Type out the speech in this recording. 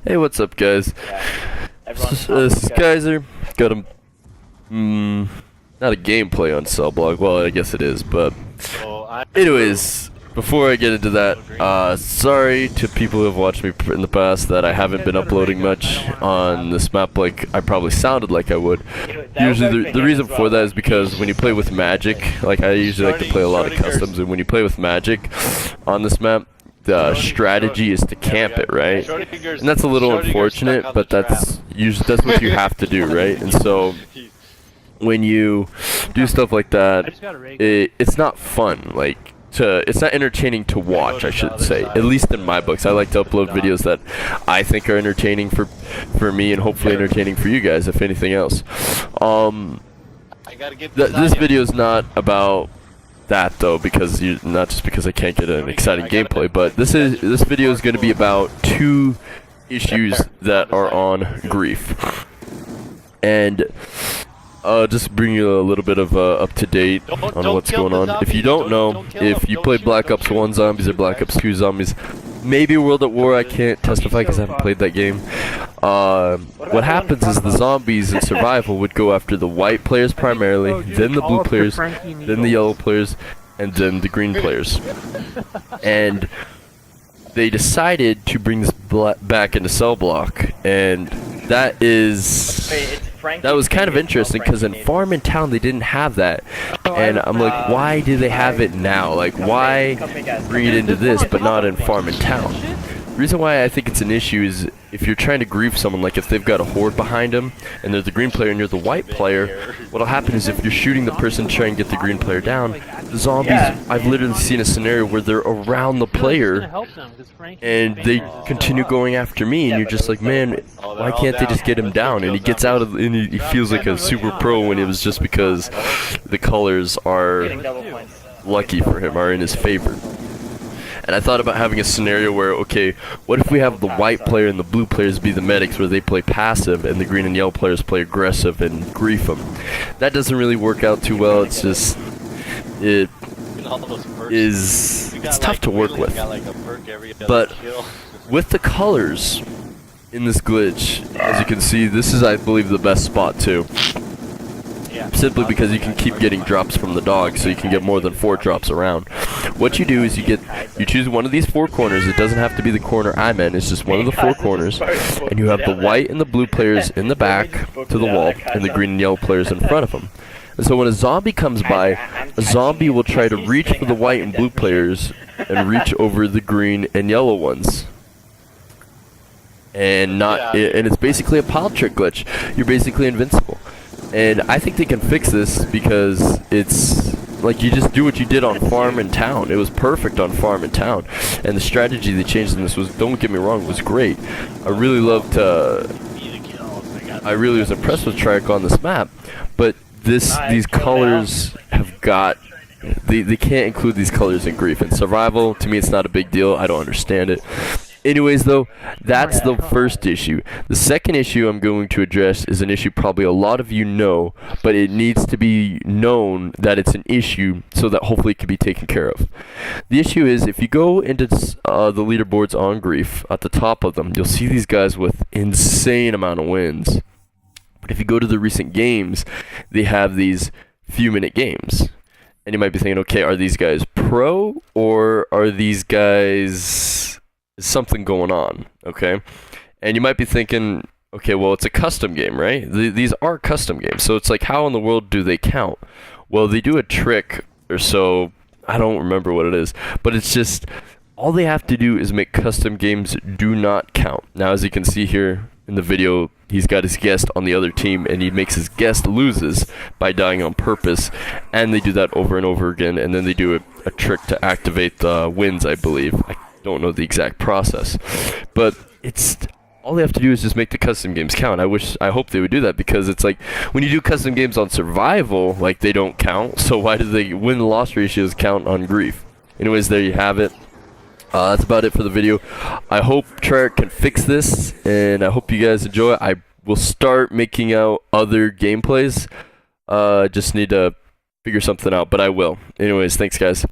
Hey, what's up, guys? This is Kaiser. Got a not a gameplay on Cellblock. Well, I guess it is, but anyways, before I get into that, sorry to people who have watched me in the past that I haven't been uploading much on this map like I probably sounded like I would. Usually the reason for that is because when you play with Magic, like I usually like to play a lot of customs, and when you play with Magic on this map, the strategy is to camp it, right? And that's a little unfortunate, but that's what you have to do, right? And so when you do stuff like that, it's not fun. Like it's not entertaining to watch, I should say. At least in my books, I like to upload videos that I think are entertaining for me and hopefully entertaining for you guys, if anything else. This video is not about that though, because not just because I can't get an exciting gameplay, but this video is going to be about two issues that are on Grief, and just bring you a little bit of up to date on what's going on. If you don't know, if you play Black Ops 1 zombies or Black Ops 2 zombies, maybe World at War, I can't testify because I haven't played that game. What happens is the zombies in survival would go after the white players primarily, then the blue players, then the yellow players, and then the green players. And they decided to bring this back into Cellblock, and that was kind of interesting because in Farm and Town they didn't have that, and I'm like, why do they have it now? Like, why bring it into this but not in Farm and Town? The reason why I think it's an issue is if you're trying to grief someone, like if they've got a horde behind them and they're the green player and you're the white player, what'll happen is if you're shooting the person trying to get the green player down, the zombies, I've literally seen a scenario where they're around the player and they continue going after me, and you're just like, man, why can't they just get him down? And he gets out of, and he feels like a super pro when it was just because the colors are lucky for him, are in his favor. And I thought about having a scenario where, okay, what if we have the white player and the blue players be the medics, where they play passive and the green and yellow players play aggressive and grief them? That doesn't really work out too well. It's just, it's tough to work with. But with the colors in this glitch, as you can see, this is, I believe, the best spot too. Simply because you can keep getting drops from the dog, so you can get more than 4 drops around. What you do is you choose one of these 4 corners. It doesn't have to be the corner I'm in, it's just one of the 4 corners, and you have the white and the blue players in the back to the wall, and the green and yellow players in front of them. And so when a zombie comes by, a zombie will try to reach for the white and blue players and reach over the green and yellow ones. And it's basically a pile trick glitch. You're basically invincible. And I think they can fix this because it's like you just do what you did on Farm and Town. It was perfect on Farm and Town. And the strategy they changed in this was, don't get me wrong, was great. I really was impressed with Triarch on this map. But these colors have got, they can't include these colors in Grief. In Survival, to me it's not a big deal. I don't understand it. Anyways, though, that's the first issue. The second issue I'm going to address is an issue probably a lot of you know, but it needs to be known that it's an issue so that hopefully it can be taken care of. The issue is, if you go into the leaderboards on Grief, at the top of them, you'll see these guys with insane amount of wins. But if you go to the recent games, they have these few-minute games. And you might be thinking, okay, are these guys pro, or are these guys something going on, okay? And you might be thinking, okay, well, it's a custom game, right? These are custom games, so it's like, how in the world do they count? Well, they do a trick or so, I don't remember what it is, but it's just, all they have to do is make custom games do not count. Now, as you can see here in the video, he's got his guest on the other team, and he makes his guest loses by dying on purpose, and they do that over and over again, and then they do a trick to activate the wins, I believe. I don't know the exact process, but it's all they have to do is just make the custom games count. I hope they would do that, because it's like when you do custom games on Survival, like, they don't count, so why do they win-loss ratios count on Grief? Anyways, there you have it. That's about it for the video. I hope Triarch can fix this, and I hope you guys enjoy it. I will start making out other gameplays. Just need to figure something out, but I will. Anyways, thanks guys.